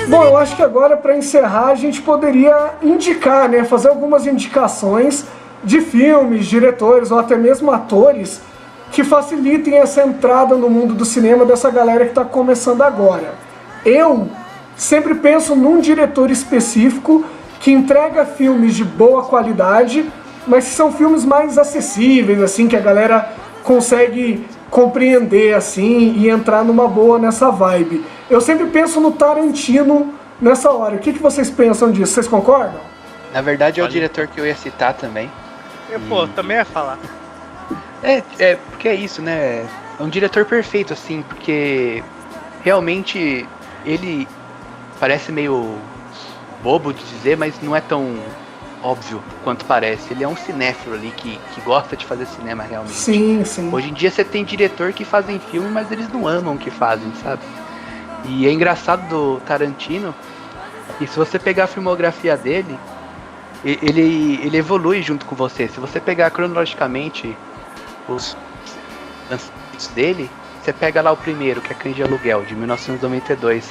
Bom, eu acho que agora, para encerrar, a gente poderia indicar, né, fazer algumas indicações de filmes, diretores ou até mesmo atores que facilitem essa entrada no mundo do cinema dessa galera que está começando agora. Eu sempre penso num diretor específico que entrega filmes de boa qualidade, mas que são filmes mais acessíveis, assim, que a galera consegue compreender, assim, e entrar numa boa nessa vibe. Eu sempre penso no Tarantino nessa hora. O que vocês pensam disso? Vocês concordam? Na verdade é o diretor que eu ia citar também. Pô, também ia falar. Porque é isso, né? É um diretor perfeito, assim, porque realmente ele parece meio bobo de dizer, mas não é tão óbvio quanto parece. Ele é um cinéfilo ali que gosta de fazer cinema realmente. Sim, sim. Hoje em dia você tem diretor que fazem filme, mas eles não amam o que fazem, sabe? E é engraçado do Tarantino, e se você pegar a filmografia dele, ele evolui junto com você. Se você pegar cronologicamente os lançamentos dele, você pega lá o primeiro, que é Cães de Aluguel, de 1992.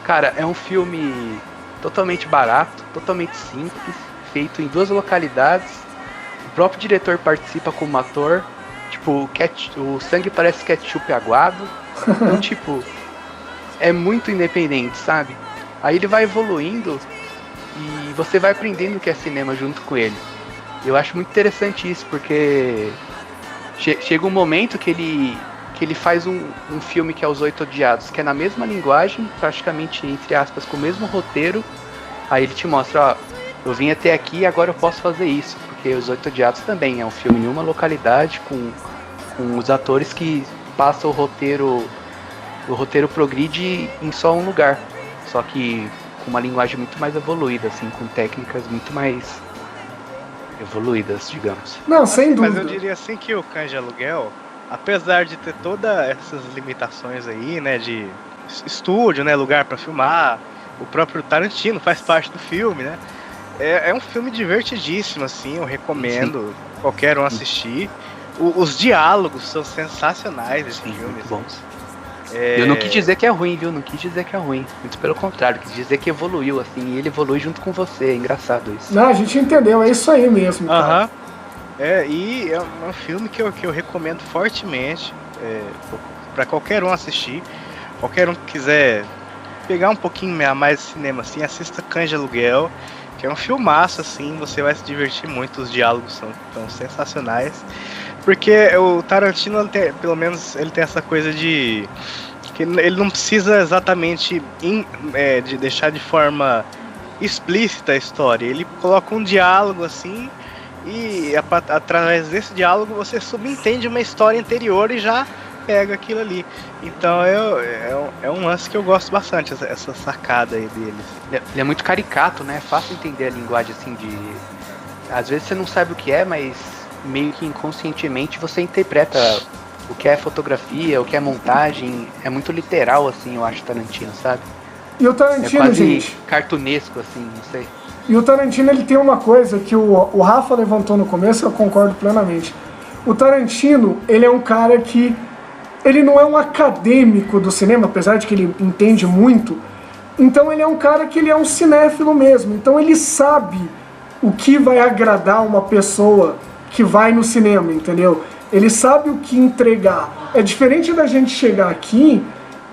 Cara, é um filme totalmente barato, totalmente simples, feito em 2 localidades. O próprio diretor participa como ator. Tipo, o sangue parece ketchup aguado. Então, tipo, é muito independente, sabe? Aí ele vai evoluindo e você vai aprendendo o que é cinema junto com ele. Eu acho muito interessante isso, porque chega um momento que ele faz um filme que é Os Oito Odiados, que é na mesma linguagem, praticamente, entre aspas, com o mesmo roteiro. Aí ele te mostra, ó, eu vim até aqui e agora eu posso fazer isso, porque Os Oito Odiados também é um filme em uma localidade, com os atores que passam o roteiro progride em só um lugar, só que com uma linguagem muito mais evoluída, assim, com técnicas muito mais evoluídas, digamos. Não, sem dúvida. Mas eu diria assim que o Cães de Aluguel, apesar de ter todas essas limitações aí, né, de estúdio, né, lugar para filmar, o próprio Tarantino faz parte do filme, né, é um filme divertidíssimo, assim, eu recomendo qualquer um assistir. Os diálogos são sensacionais desse filme. Muito bons. Eu não quis dizer que é ruim, viu? Não quis dizer que é ruim. Muito pelo contrário, quis dizer que evoluiu, assim, e ele evolui junto com você. É engraçado isso. Não, a gente entendeu, é isso aí mesmo. Cara. E é um filme que eu recomendo fortemente para qualquer um assistir. Qualquer um que quiser pegar um pouquinho a mais de cinema, assim, assista Cães de Aluguel, que é um filmaço, assim, você vai se divertir muito, os diálogos são sensacionais. Porque o Tarantino, pelo menos, ele tem essa coisa de que ele não precisa exatamente de deixar de forma explícita a história. Ele coloca um diálogo assim e através desse diálogo você subentende uma história anterior e já pega aquilo ali. Então é um lance que eu gosto bastante, essa sacada aí dele. Ele é muito caricato, né? É fácil entender a linguagem, assim, de... Às vezes você não sabe o que é, mas meio que inconscientemente você interpreta o que é fotografia, o que é montagem. É muito literal, assim, eu acho, Tarantino, sabe? E o Tarantino, é quase gente, cartunesco, assim, não sei. E o Tarantino, ele tem uma coisa que o Rafa levantou no começo, eu concordo plenamente. O Tarantino, ele é um cara que... Ele não é um acadêmico do cinema, apesar de que ele entende muito. Então ele é um cara que ele é um cinéfilo mesmo. Então ele sabe o que vai agradar uma pessoa que vai no cinema, entendeu? Ele sabe o que entregar. É diferente da gente chegar aqui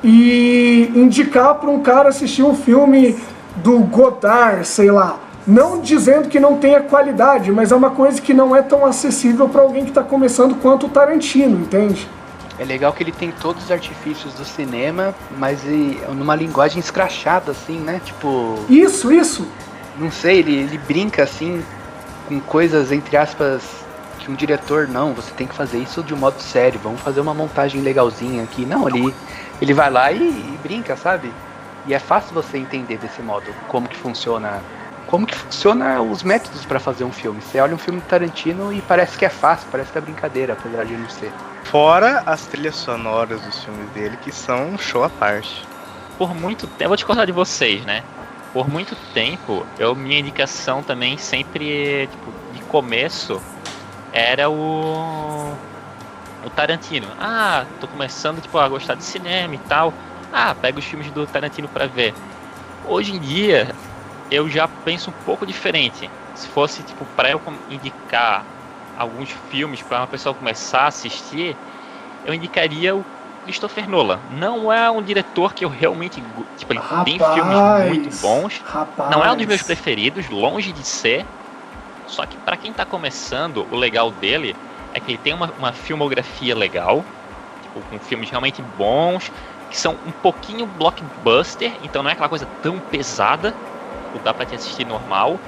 e indicar para um cara assistir um filme do Godard, sei lá. Não dizendo que não tenha qualidade, mas é uma coisa que não é tão acessível para alguém que está começando quanto o Tarantino, entende? É legal que ele tem todos os artifícios do cinema, mas numa linguagem escrachada, assim, né? Tipo... Isso! Não sei, ele brinca, assim, com coisas, entre aspas, que um diretor, não, você tem que fazer isso de um modo sério, vamos fazer uma montagem legalzinha aqui. Não, ele vai lá e brinca, sabe? E é fácil você entender desse modo como que funciona os métodos para fazer um filme. Você olha um filme do Tarantino e parece que é fácil, parece que é brincadeira, apesar de não ser. Fora as trilhas sonoras dos filmes dele, que são um show à parte. Por muito tempo, eu vou te contar de vocês, né? Por muito tempo, minha indicação também sempre, tipo, de começo, era o Tarantino. Tô começando, tipo, a gostar de cinema e tal. pega os filmes do Tarantino pra ver. Hoje em dia, eu já penso um pouco diferente. Se fosse, tipo, pra eu indicar alguns filmes pra uma pessoa começar a assistir, eu indicaria o Christopher Nolan. Não é um diretor que eu realmente... Tipo, ele tem filmes muito bons. Não é um dos meus preferidos, longe de ser. Só que pra quem tá começando, o legal dele é que ele tem uma filmografia legal, tipo, com filmes realmente bons, que são um pouquinho blockbuster, então não é aquela coisa tão pesada, dá pra te assistir normal.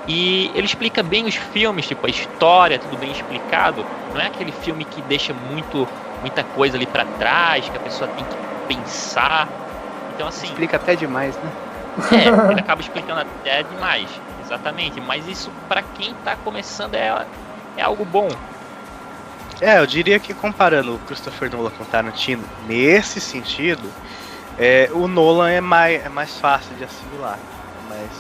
E ele explica bem os filmes, tipo, a história, tudo bem explicado. Não é aquele filme que deixa muita coisa ali pra trás, que a pessoa tem que pensar. Então, assim... Explica até demais, né? Ele acaba explicando até demais, exatamente. Mas isso, pra quem tá começando, é algo bom. Eu diria que comparando o Christopher Nolan com o Tarantino, nesse sentido, o Nolan é mais fácil de assimilar.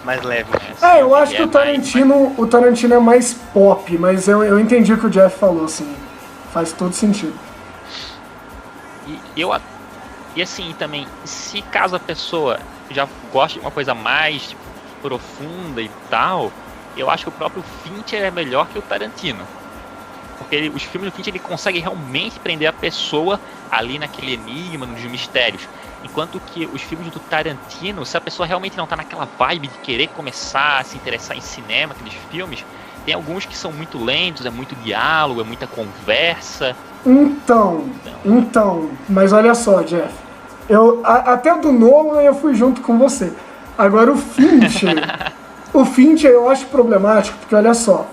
Mais leve. Eu acho que o Tarantino é mais pop, mas eu entendi o que o Jeff falou, assim. Faz todo sentido. E assim, também, se caso a pessoa já gosta de uma coisa mais tipo, profunda e tal, eu acho que o próprio Fincher é melhor que o Tarantino. Porque os filmes do Fincher, ele consegue realmente prender a pessoa ali naquele enigma, nos mistérios. Enquanto que os filmes do Tarantino, se a pessoa realmente não tá naquela vibe de querer começar a se interessar em cinema, aqueles filmes, tem alguns que são muito lentos, é muito diálogo, é muita conversa. Então, mas olha só, Jeff, até do Nolan eu fui junto com você. Agora o Fincher eu acho problemático, porque olha só,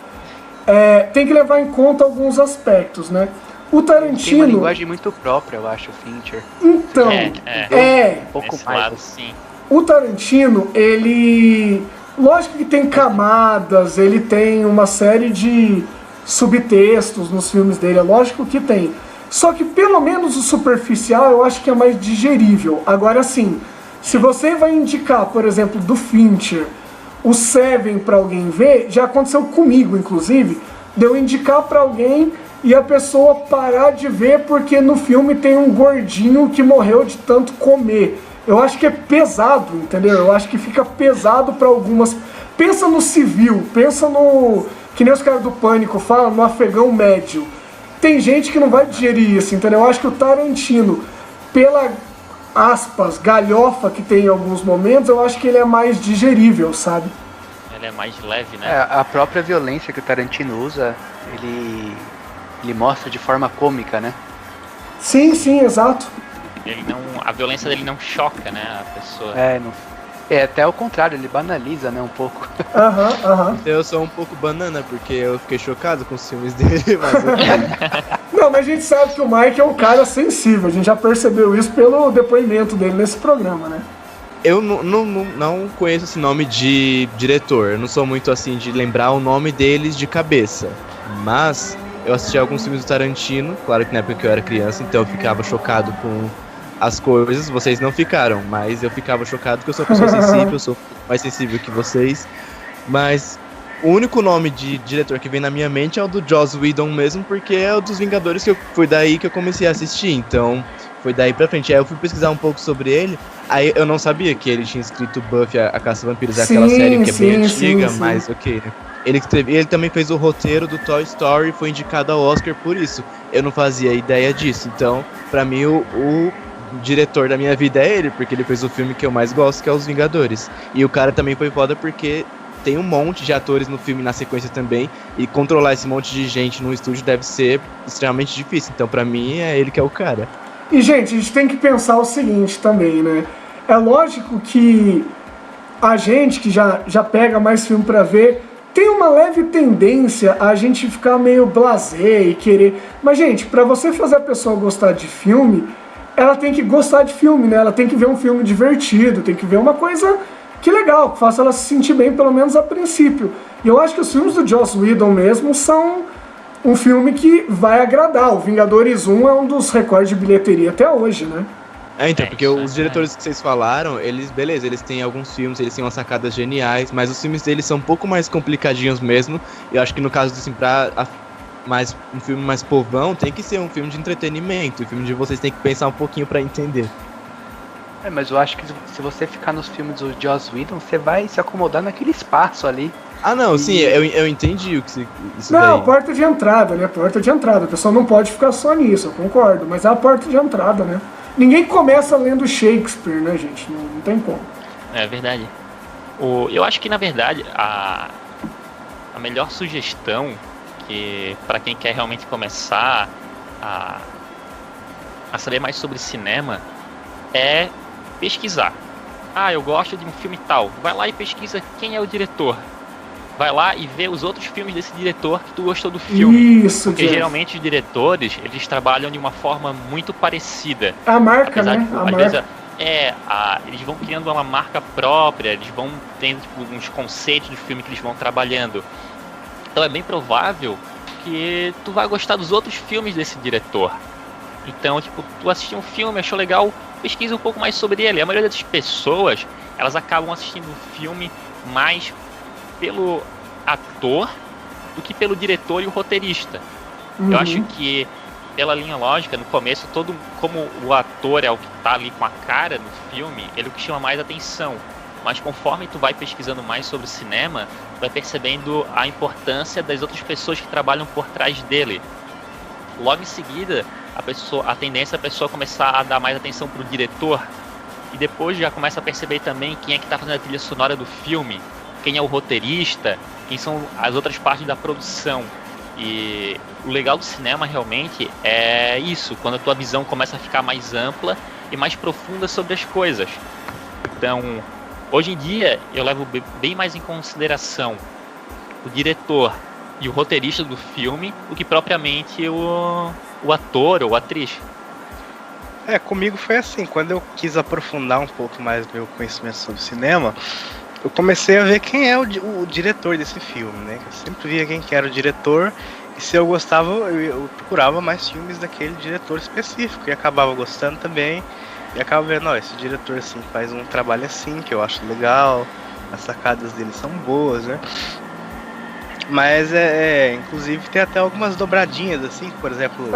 tem que levar em conta alguns aspectos, né? O Tarantino... Tem uma linguagem muito própria, eu acho, o Fincher. Então, um pouco mais. Lado, sim. O Tarantino, ele... Lógico que tem camadas, ele tem uma série de subtextos nos filmes dele, é lógico que tem. Só que pelo menos o superficial eu acho que é mais digerível. Agora sim, se você vai indicar, por exemplo, do Fincher, o Seven pra alguém ver, já aconteceu comigo, inclusive, de eu indicar pra alguém e a pessoa parar de ver porque no filme tem um gordinho que morreu de tanto comer. Eu acho que é pesado, entendeu? Eu acho que fica pesado pra algumas... Pensa no civil, pensa no... Que nem os caras do Pânico falam, no afegão médio. Tem gente que não vai digerir isso, entendeu? Eu acho que o Tarantino, pela, aspas, galhofa que tem em alguns momentos, eu acho que ele é mais digerível, sabe? Ele é mais leve, né? A própria violência que o Tarantino usa, ele mostra de forma cômica, né? Sim, exato. A violência dele não choca, né, a pessoa. Até o contrário, ele banaliza, né, um pouco. Aham. Eu sou um pouco banana, porque eu fiquei chocado com os filmes dele, mas... Não, mas a gente sabe que o Mike é um cara sensível, a gente já percebeu isso pelo depoimento dele nesse programa, né? Eu não conheço esse nome de diretor, eu não sou muito assim de lembrar o nome deles de cabeça, mas eu assisti alguns filmes do Tarantino, claro que na época que eu era criança, então eu ficava chocado com as coisas, vocês não ficaram, mas eu ficava chocado porque eu sou uma pessoa sensível, eu sou mais sensível que vocês, mas o único nome de diretor que vem na minha mente é o do Joss Whedon mesmo, porque é o dos Vingadores que foi daí que eu comecei a assistir, então foi daí pra frente. Aí eu fui pesquisar um pouco sobre ele, aí eu não sabia que ele tinha escrito Buffy, a Caça a Vampiros, aquela série que é bem antiga, mas ok, né? Ele também fez o roteiro do Toy Story, foi indicado ao Oscar por isso. Eu não fazia ideia disso, então pra mim o diretor da minha vida é ele, porque ele fez o filme que eu mais gosto, que é Os Vingadores. E o cara também foi foda porque tem um monte de atores no filme na sequência também, e controlar esse monte de gente no estúdio deve ser extremamente difícil. Então pra mim é ele que é o cara. E gente, a gente tem que pensar o seguinte também, né? É lógico que a gente que já pega mais filme pra ver, tem uma leve tendência a gente ficar meio blasé e querer... Mas gente, pra você fazer a pessoa gostar de filme, ela tem que gostar de filme, né? Ela tem que ver um filme divertido, tem que ver uma coisa que legal, que faça ela se sentir bem, pelo menos a princípio. E eu acho que os filmes do Joss Whedon mesmo são um filme que vai agradar. O Vingadores 1 é um dos recordes de bilheteria até hoje, né? Então, porque os diretores que vocês falaram, eles têm alguns filmes, eles têm umas sacadas geniais, mas os filmes deles são um pouco mais complicadinhos mesmo. Eu acho que no caso, assim, um filme mais povão, tem que ser um filme de entretenimento. O filme de vocês tem que pensar um pouquinho pra entender. Mas eu acho que se você ficar nos filmes do Joss Whedon, você vai se acomodar naquele espaço ali. Ah, não, sim, eu entendi o que isso Não, daí. porta de entrada, né? Porta de entrada. A pessoa não pode ficar só nisso, eu concordo. Mas é a porta de entrada, né? Ninguém começa lendo Shakespeare, né, gente? Não tem como. É verdade. Eu acho que, na verdade, a melhor sugestão que para quem quer realmente começar a saber mais sobre cinema é pesquisar. Ah, eu gosto de um filme tal. Vai lá e pesquisa quem é o diretor. Vai lá e vê os outros filmes desse diretor que tu gostou do filme. Isso, Porque Jeff. geralmente os diretores, eles trabalham de uma forma muito parecida. A marca, Apesar né? de, A às marca. vezes, eles vão criando uma marca própria, eles vão tendo tipo, uns conceitos do filme que eles vão trabalhando. Então é bem provável que tu vai gostar dos outros filmes desse diretor. Então, tipo, tu assistiu um filme, achou legal, pesquisa um pouco mais sobre ele. A maioria das pessoas, elas acabam assistindo um filme mais pelo ator do que pelo diretor e o roteirista. Uhum. Eu acho que, pela linha lógica, no começo, como o ator é o que tá ali com a cara no filme, ele é o que chama mais atenção. Mas conforme tu vai pesquisando mais sobre o cinema, tu vai percebendo a importância das outras pessoas que trabalham por trás dele. Logo em seguida, a tendência é a pessoa começar a dar mais atenção pro diretor, e depois já começa a perceber também quem é que tá fazendo a trilha sonora do filme, quem é o roteirista, quem são as outras partes da produção. E o legal do cinema realmente é isso, quando a tua visão começa a ficar mais ampla e mais profunda sobre as coisas. Então, hoje em dia, eu levo bem mais em consideração o diretor e o roteirista do filme do que propriamente o ator ou a atriz. Comigo foi assim, quando eu quis aprofundar um pouco mais meu conhecimento sobre cinema, eu comecei a ver quem é o diretor desse filme, né? Eu sempre via quem que era o diretor, e se eu gostava, eu procurava mais filmes daquele diretor específico, e acabava gostando também, e acaba vendo, esse diretor assim, faz um trabalho assim, que eu acho legal, as sacadas dele são boas, né? Mas inclusive tem até algumas dobradinhas assim, por exemplo,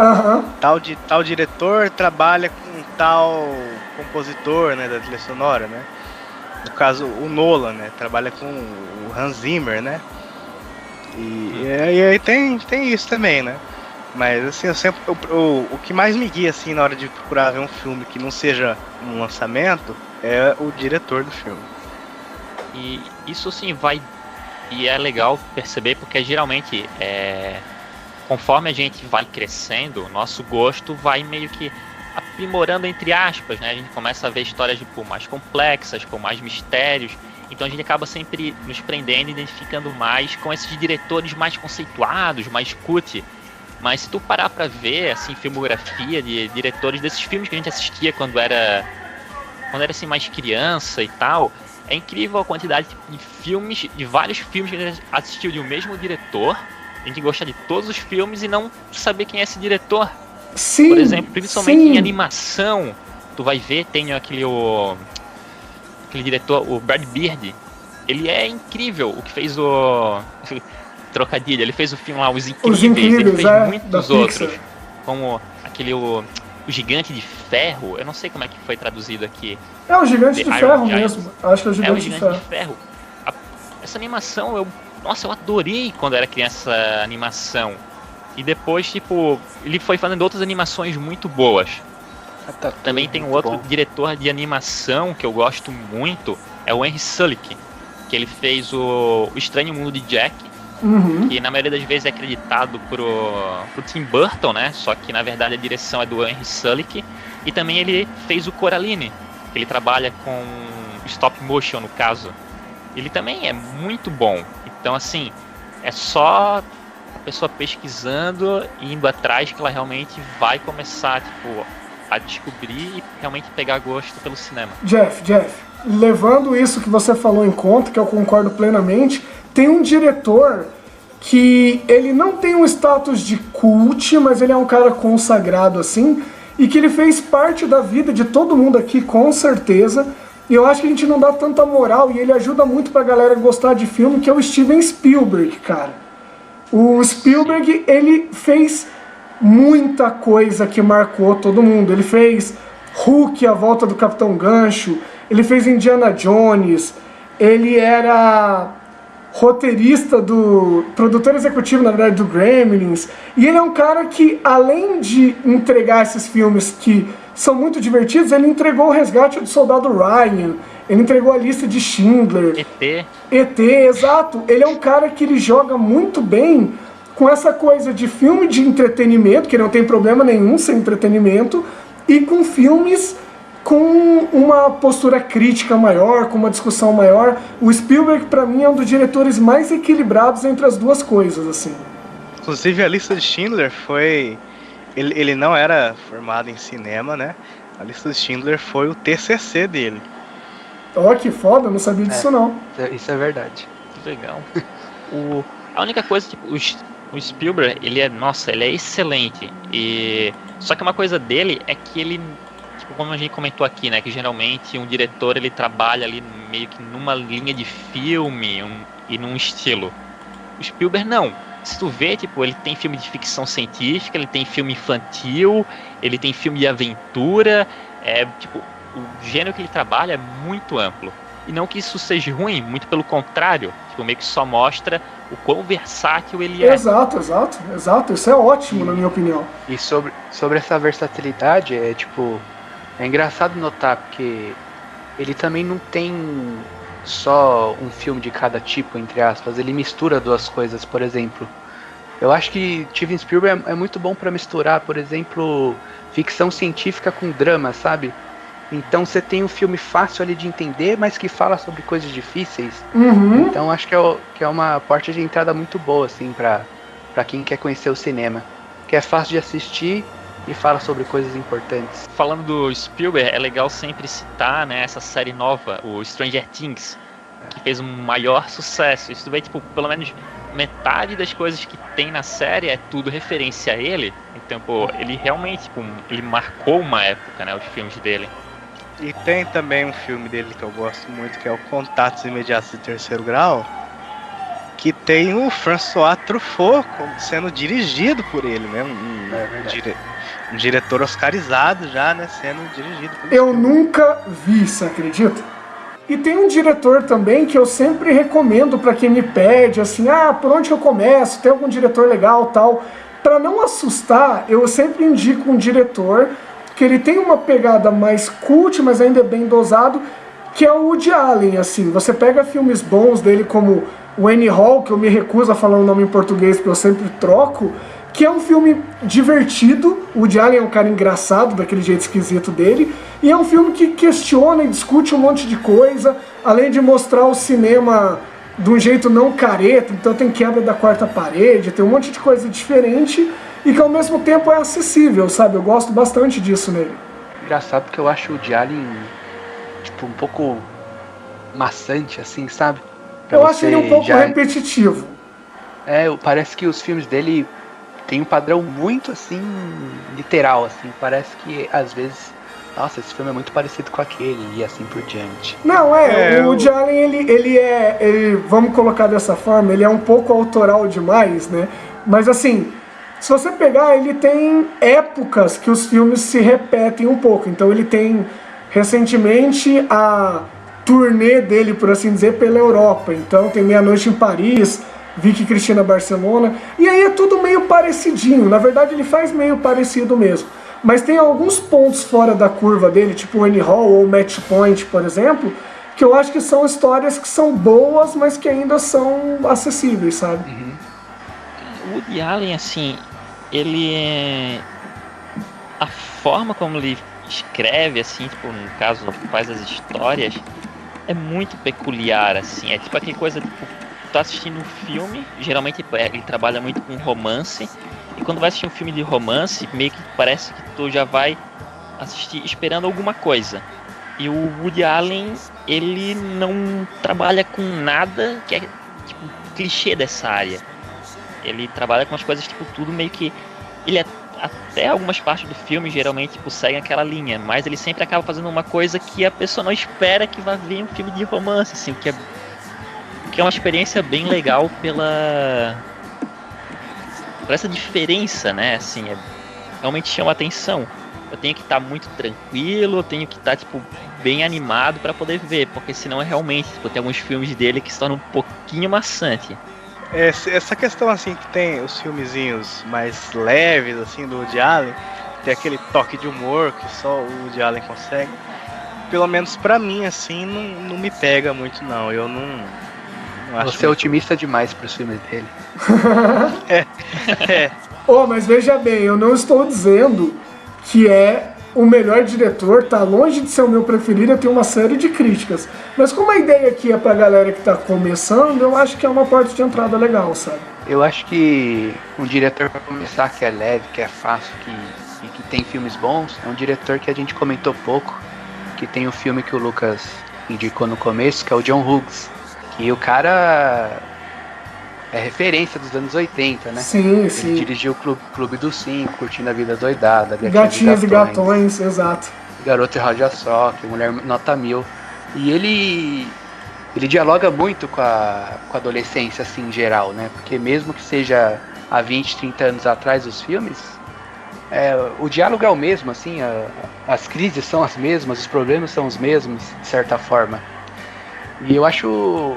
tal diretor trabalha com tal compositor, né, da trilha sonora, né? No caso, o Nolan, né, trabalha com o Hans Zimmer, né? E aí tem isso também, né? Mas assim, o que mais me guia assim na hora de procurar ver um filme que não seja um lançamento é o diretor do filme. E isso sim vai. E é legal perceber porque geralmente, conforme a gente vai crescendo, nosso gosto vai meio que aprimorando entre aspas, né? A gente começa a ver histórias tipo, mais complexas, com mais mistérios. Então a gente acaba sempre nos prendendo e identificando mais com esses diretores mais conceituados, mais cult. Mas se tu parar pra ver, assim, filmografia de diretores desses filmes que a gente assistia quando era assim mais criança e tal, é incrível a quantidade de filmes, de vários filmes que a gente assistiu de um mesmo diretor. A gente gosta de todos os filmes e não saber quem é esse diretor. Sim, por exemplo, principalmente sim. em animação, tu vai ver, tem aquele diretor, o Brad Bird. Ele é incrível, o que fez trocadilho, ele fez o filme lá, Os Incríveis, ele fez muitos outros, como aquele o Gigante de Ferro, eu não sei como é que foi traduzido aqui. É o Gigante de Iron Ferro Giant. mesmo, acho que é o Gigante, de Ferro. Essa animação, eu adorei quando era criança essa animação. E depois, tipo, ele foi fazendo outras animações muito boas. Também tem um outro diretor de animação que eu gosto muito, é o Henry Selick, que ele fez o Estranho Mundo de Jack, que na maioria das vezes é acreditado pro Tim Burton, né? Só que na verdade a direção é do Henry Selick. E também ele fez o Coraline, que ele trabalha com stop motion no caso. Ele também é muito bom. Então assim, é só a pessoa pesquisando e indo atrás que ela realmente vai começar, tipo, a descobrir e realmente pegar gosto pelo cinema. Jeff, levando isso que você falou em conta, que eu concordo plenamente, tem um diretor que ele não tem um status de cult, mas ele é um cara consagrado assim, e que ele fez parte da vida de todo mundo aqui, com certeza, e eu acho que a gente não dá tanta moral, e ele ajuda muito pra galera gostar de filme, que é o Steven Spielberg, cara. O Spielberg, ele fez muita coisa que marcou todo mundo. Ele fez Hulk, A Volta do Capitão Gancho, ele fez Indiana Jones, ele era produtor executivo, na verdade, do Gremlins, e ele é um cara que, além de entregar esses filmes que são muito divertidos, ele entregou O Resgate do Soldado Ryan, ele entregou A Lista de Schindler. ET, exato. Ele é um cara que ele joga muito bem com essa coisa de filme de entretenimento, que não tem problema nenhum ser entretenimento, e com filmes com uma postura crítica maior, com uma discussão maior. O Spielberg, pra mim, é um dos diretores mais equilibrados entre as duas coisas, assim. Inclusive, A Lista de Schindler foi... Ele não era formado em cinema, né? A Lista de Schindler foi o TCC dele. Ó, que foda, não sabia disso não. Isso é verdade. Que legal. A única coisa, tipo, o Spielberg, ele é excelente. Só que uma coisa dele é que ele... como a gente comentou aqui, né, que geralmente um diretor ele trabalha ali meio que numa linha de filme e num estilo. O Spielberg não. Se tu vê, tipo, ele tem filme de ficção científica, ele tem filme infantil, ele tem filme de aventura, tipo, o gênero que ele trabalha é muito amplo. E não que isso seja ruim, muito pelo contrário, tipo, meio que só mostra o quão versátil ele é. Exato, isso é ótimo, na minha opinião. E sobre essa versatilidade, é engraçado notar, porque ele também não tem só um filme de cada tipo, entre aspas, ele mistura duas coisas, por exemplo. Eu acho que Steven Spielberg é muito bom para misturar, por exemplo, ficção científica com drama, sabe? Então você tem um filme fácil ali de entender, mas que fala sobre coisas difíceis. Uhum. Então acho que é uma porta de entrada muito boa, assim, pra quem quer conhecer o cinema. Que é fácil de assistir e fala sobre coisas importantes. Falando do Spielberg, é legal sempre citar, né, essa série nova, o Stranger Things, que fez um maior sucesso. Isso vê, tipo, pelo menos metade das coisas que tem na série é tudo referência a ele. Então, pô, ele realmente, tipo, ele marcou uma época, né, os filmes dele. E tem também um filme dele que eu gosto muito, que é o Contatos Imediatos de Terceiro Grau, que tem o François Truffaut sendo dirigido por ele, né? Um diretor oscarizado já, né? Sendo dirigido por ele. Eu nunca vi, você acredita? E tem um diretor também que eu sempre recomendo pra quem me pede, assim, por onde que eu começo? Tem algum diretor legal, tal? Pra não assustar, eu sempre indico um diretor que ele tem uma pegada mais cult, mas ainda é bem dosado, que é o Woody Allen, assim. Você pega filmes bons dele como o Annie Hall, que eu me recuso a falar o nome em português porque eu sempre troco, que é um filme divertido. O Woody Allen é um cara engraçado, daquele jeito esquisito dele, e é um filme que questiona e discute um monte de coisa, além de mostrar o cinema de um jeito não careta, então tem quebra da quarta parede, tem um monte de coisa diferente, e que ao mesmo tempo é acessível, sabe? Eu gosto bastante disso nele. Engraçado porque eu acho o Woody Allen, tipo, um pouco maçante, assim, sabe? Eu acho ele um pouco repetitivo. Parece que os filmes dele tem um padrão muito, assim, literal, assim. Parece que, às vezes, nossa, esse filme é muito parecido com aquele, e assim por diante. Não, o Woody Allen, ele vamos colocar dessa forma, ele é um pouco autoral demais, né? Mas, assim, se você pegar, ele tem épocas que os filmes se repetem um pouco. Então, ele tem, recentemente, a turnê dele, por assim dizer, pela Europa. Então, tem Meia Noite em Paris, Vicky Cristina Barcelona, e aí é tudo meio parecidinho. Na verdade, ele faz meio parecido mesmo. Mas tem alguns pontos fora da curva dele, tipo Annie Hall ou Match Point, por exemplo, que eu acho que são histórias que são boas, mas que ainda são acessíveis, sabe? Uhum. O Woody Allen, assim, a forma como ele escreve, assim, tipo, no caso, faz as histórias, é muito peculiar, assim. É tipo aquela coisa, tipo, tu tá assistindo um filme, geralmente ele trabalha muito com romance, e quando vai assistir um filme de romance, meio que parece que tu já vai assistir esperando alguma coisa. E o Woody Allen, ele não trabalha com nada que é, tipo, clichê dessa área. Ele trabalha com as coisas, tipo, tudo meio que... até algumas partes do filme, geralmente, tipo, seguem aquela linha, mas ele sempre acaba fazendo uma coisa que a pessoa não espera que vá ver um filme de romance, assim, que é uma experiência bem legal por essa diferença, né, assim, realmente chama atenção. eu tenho que estar muito tranquilo, eu tenho que estar, tipo, bem animado pra poder ver, porque senão é realmente, tipo, tem alguns filmes dele que se tornam um pouquinho maçante. Essa questão assim que tem os filmezinhos mais leves assim do Woody Allen, tem aquele toque de humor que só o Woody Allen consegue. Pelo menos pra mim assim não me pega muito não. Eu não acho. Você é otimista demais pros filmes dele. Mas veja bem, eu não estou dizendo que é o melhor diretor, tá longe de ser o meu preferido, eu tenho uma série de críticas. Mas como a ideia aqui é pra galera que tá começando, eu acho que é uma porta de entrada legal, sabe? Eu acho que um diretor pra começar que é leve, que é fácil, e que tem filmes bons, é um diretor que a gente comentou pouco, que tem o filme que o Lucas indicou no começo, que é o John Hughes. Que o cara é referência dos anos 80, né? Sim, sim. Ele dirigiu o Clube dos Cinco, Curtindo a Vida Doidada, Gatinhas e Gatões, exato. Garoto e Rádio Sock, Mulher Nota 1000. E ele dialoga muito com a adolescência, assim, em geral, né? Porque mesmo que seja há 20, 30 anos atrás os filmes, o diálogo é o mesmo, assim, as crises são as mesmas, os problemas são os mesmos, de certa forma. E eu acho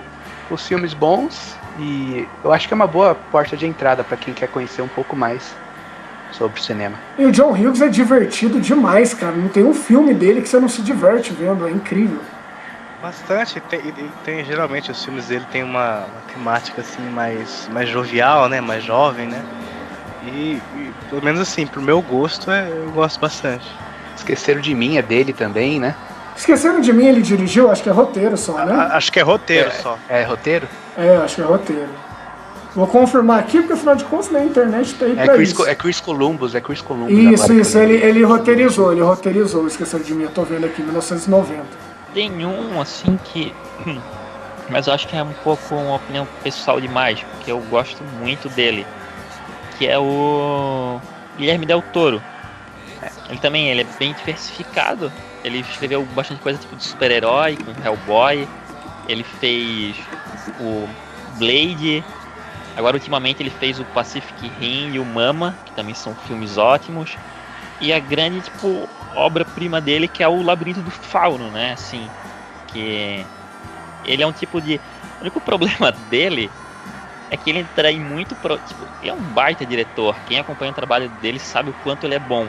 os filmes bons e eu acho que é uma boa porta de entrada para quem quer conhecer um pouco mais sobre o cinema. E o John Hughes é divertido demais, cara. Não tem um filme dele que você não se diverte vendo, é incrível. Bastante. Tem geralmente os filmes dele tem uma temática assim mais jovial, né? Mais jovem, né? E pelo menos assim, pro meu gosto, eu gosto bastante. Esqueceram de Mim é dele também, né? Esqueceram de Mim ele dirigiu? Acho que é roteiro só, né? Acho que é roteiro só. É roteiro? Acho que é roteiro. Vou confirmar aqui, porque afinal de contas na internet tá aí pra isso. É Chris Columbus. Isso, ele roteirizou Esqueceram de Mim, eu tô vendo aqui, 1990. Tem um, assim, que... Mas eu acho que é um pouco uma opinião pessoal demais, porque eu gosto muito dele. Que é o Guilherme Del Toro. Ele é bem diversificado. Ele escreveu bastante coisa tipo de super-herói, com Hellboy. Ele fez o Blade. Agora, ultimamente, ele fez o Pacific Rim e o Mama, que também são filmes ótimos. E a grande, obra-prima dele, que é o Labirinto do Fauno, né? Assim, que ele é um tipo de... O único problema dele é que ele entra em muito... ele é um baita diretor. Quem acompanha o trabalho dele sabe o quanto ele é bom.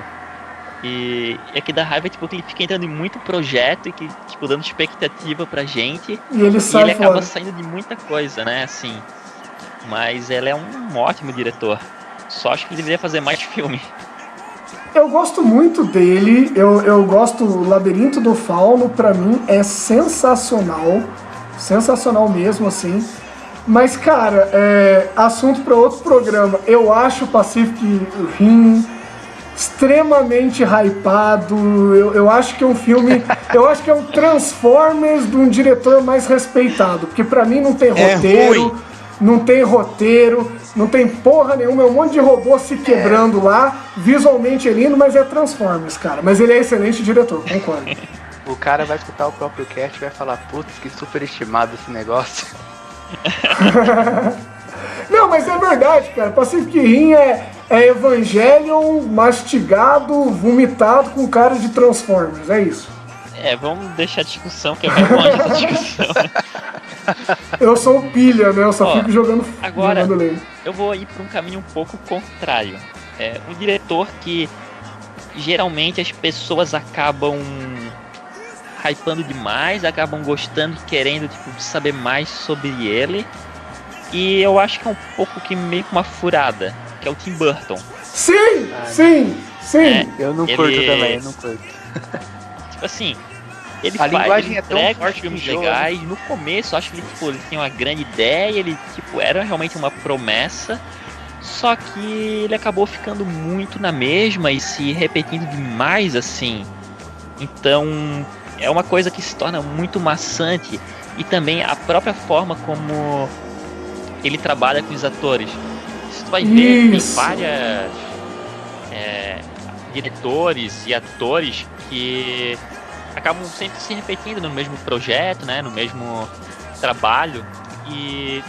E aqui dá raiva, que ele fica entrando em muito projeto e que, dando expectativa pra gente. E ele acaba saindo de muita coisa, né, assim. Mas ele é um ótimo diretor. Só acho que ele deveria fazer mais filme. Eu gosto muito dele, eu gosto do Labirinto do Fauno, pra mim é sensacional. Sensacional mesmo, assim. Mas, cara, assunto pra outro programa. Eu acho o Pacific Rim extremamente hypado. Eu acho que é um filme... eu acho que é um Transformers de um diretor mais respeitado. Porque pra mim não tem roteiro, não tem porra nenhuma. É um monte de robô se quebrando lá. Visualmente é lindo, mas é Transformers, cara. Mas ele é excelente diretor, concordo. O cara vai escutar o próprio cast e vai falar: putz, que superestimado esse negócio. Não, mas é verdade, cara. Pacific Rim é Evangelion mastigado, vomitado com cara de Transformers, é isso. Vamos deixar a discussão, que é bem longe essa discussão. Eu sou um pilha, né? Eu só fico jogando lei. Eu vou ir para um caminho um pouco contrário. Um diretor que geralmente as pessoas acabam hypando demais, acabam gostando, querendo saber mais sobre ele. E eu acho que é um pouco que meio que uma furada, que é o Tim Burton. Sim! Eu não curto também, eu não curto. Assim, ele linguagem é tão entrega forte, filmes legais. No começo, eu acho que ele tinha uma grande ideia, ele era realmente uma promessa. Só que ele acabou ficando muito na mesma e se repetindo demais, assim. Então, é uma coisa que se torna muito maçante. E também a própria forma como ele trabalha com os atores. Você vai ver, tem várias diretores e atores que acabam sempre se repetindo no mesmo projeto, né, no mesmo trabalho. E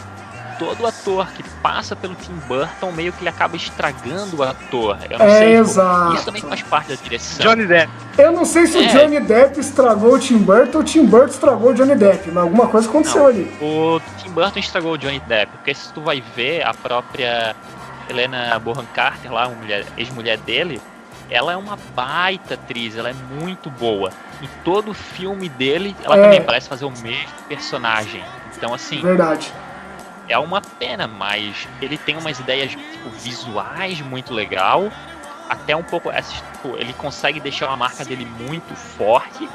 todo ator que passa pelo Tim Burton meio que ele acaba estragando o ator. Eu não sei, exato. Isso também faz parte da direção. Johnny Depp. Eu não sei se o Johnny Depp estragou o Tim Burton ou o Tim Burton estragou o Johnny Depp, mas alguma coisa aconteceu ali. O Tim Burton estragou o Johnny Depp, porque se tu vai ver a própria Helena Bonham Carter lá, ex-mulher dele, ela é uma baita atriz, ela é muito boa. Em todo filme dele, ela também parece fazer o mesmo personagem. Então, assim, verdade. É uma pena, mas ele tem umas ideias tipo, visuais muito legal. Até um pouco, tipo, ele consegue deixar a marca dele muito forte.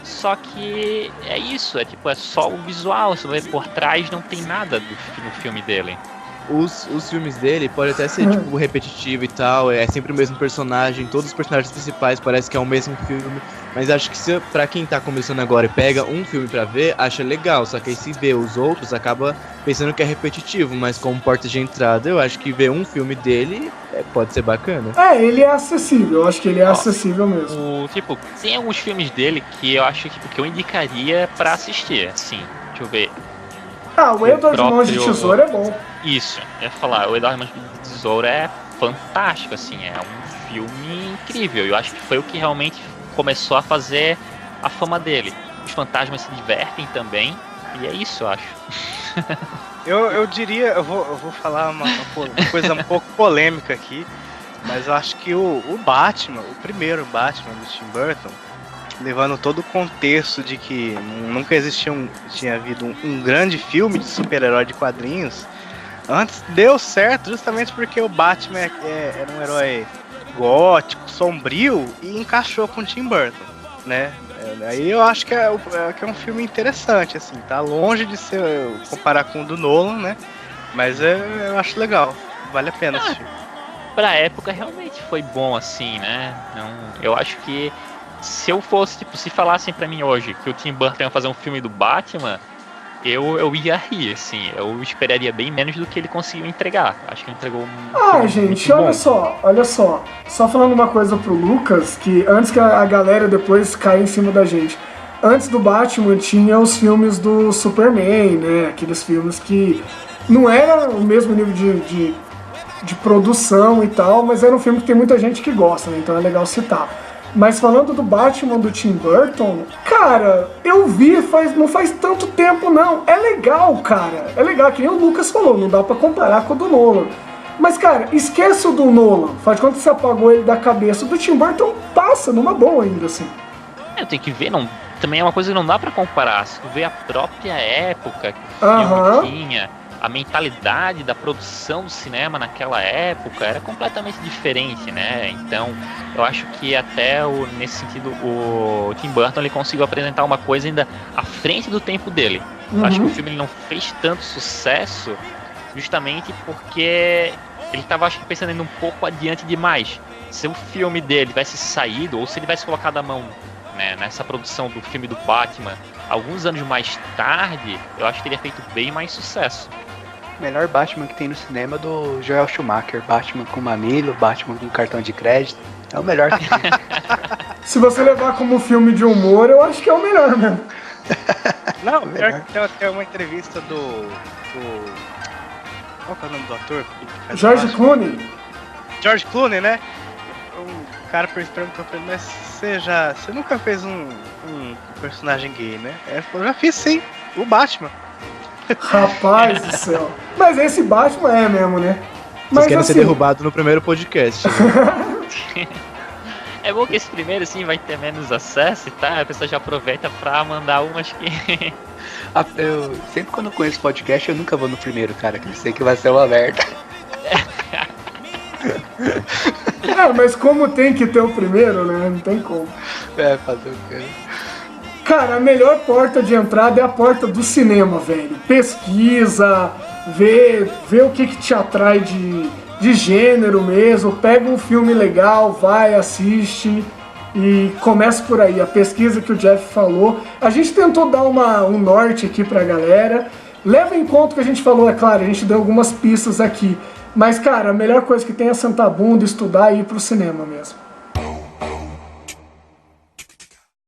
Só que é isso, é só o visual, você vai por trás, não tem nada no filme dele. Os filmes dele podem até ser, tipo, repetitivo e tal, é sempre o mesmo personagem, todos os personagens principais parece que é o mesmo filme, mas acho que pra quem tá começando agora e pega um filme pra ver, acha legal, só que aí se vê os outros, acaba pensando que é repetitivo, mas como porta de entrada, eu acho que ver um filme dele pode ser bacana. Ele é acessível, eu acho que ele é acessível mesmo. Tipo, tem alguns filmes dele que eu acho que eu indicaria pra assistir, assim, deixa eu ver. O Edward Mãos de Tesouro é bom. Isso, eu ia falar, o Edward Mãos de Tesouro é fantástico, assim, é um filme incrível. Eu acho que foi o que realmente começou a fazer a fama dele. Os fantasmas se divertem também, e é isso, eu acho. Eu diria, eu vou falar uma coisa um pouco polêmica aqui, mas eu acho que o Batman, o primeiro Batman do Tim Burton, levando todo o contexto de que nunca tinha havido um grande filme de super-herói de quadrinhos, antes deu certo justamente porque o Batman era um herói gótico, sombrio e encaixou com o Tim Burton, né? Aí eu acho que é um filme interessante, assim, tá longe de comparar com o do Nolan, né? Mas eu acho legal, vale a pena assistir. Pra época realmente foi bom, assim, né? Eu acho que se eu fosse, tipo, se falassem pra mim hoje que o Tim Burton ia fazer um filme do Batman, eu ia rir, assim, eu esperaria bem menos do que ele conseguiu entregar. Acho que ele entregou gente, olha só. Só falando uma coisa pro Lucas, que antes que a galera depois caia em cima da gente. Antes do Batman tinha os filmes do Superman, né? Aqueles filmes que não era o mesmo nível de produção e tal, mas era um filme que tem muita gente que gosta, né? Então é legal citar. Mas falando do Batman do Tim Burton, cara, eu vi não faz tanto tempo não. É legal, cara. É legal, que nem o Lucas falou, não dá pra comparar com o do Nolan. Mas, cara, esquece o do Nolan. Faz de conta que você apagou ele da cabeça. O do Tim Burton passa numa boa ainda, assim. Eu tenho que ver, também é uma coisa que não dá pra comparar. Se tu vê a própria época que o filme tinha, a mentalidade da produção do cinema naquela época era completamente diferente, né? Então, eu acho que até nesse sentido o Tim Burton ele conseguiu apresentar uma coisa ainda à frente do tempo dele. Eu acho que o filme ele não fez tanto sucesso justamente porque ele estava, acho que, pensando ainda um pouco adiante demais. Se o filme dele tivesse saído, ou se ele tivesse colocado a mão, né, nessa produção do filme do Batman alguns anos mais tarde, eu acho que teria feito bem mais sucesso. O melhor Batman que tem no cinema é do Joel Schumacher. Batman com mamilo, Batman com cartão de crédito. É o melhor que tem. Se você levar como filme de humor, eu acho que é o melhor mesmo. Não, tem uma entrevista do... Qual que é o nome do ator? George Clooney. George Clooney, né? O cara perguntou pra ele, mas você nunca fez um personagem gay, né? Ele falou, já fiz sim, o Batman. Rapaz do céu. Mas esse Batman é mesmo, né? Vocês querem ser derrubados no primeiro podcast. Né? É bom que esse primeiro, assim, vai ter menos acesso e tá? A pessoa já aproveita pra mandar umas que... Eu sempre quando eu conheço podcast, eu nunca vou no primeiro, cara, que eu sei que vai ser uma merda. Mas como tem que ter o primeiro, né? Não tem como. Fazer o quê? Cara, a melhor porta de entrada é a porta do cinema, velho. Pesquisa, vê o que te atrai de gênero mesmo. Pega um filme legal, vai, assiste e começa por aí. A pesquisa que o Jeff falou. A gente tentou dar um norte aqui pra galera. Leva em conta o que a gente falou, é claro, a gente deu algumas pistas aqui. Mas, cara, a melhor coisa que tem é sentar a bunda, estudar e ir pro cinema mesmo.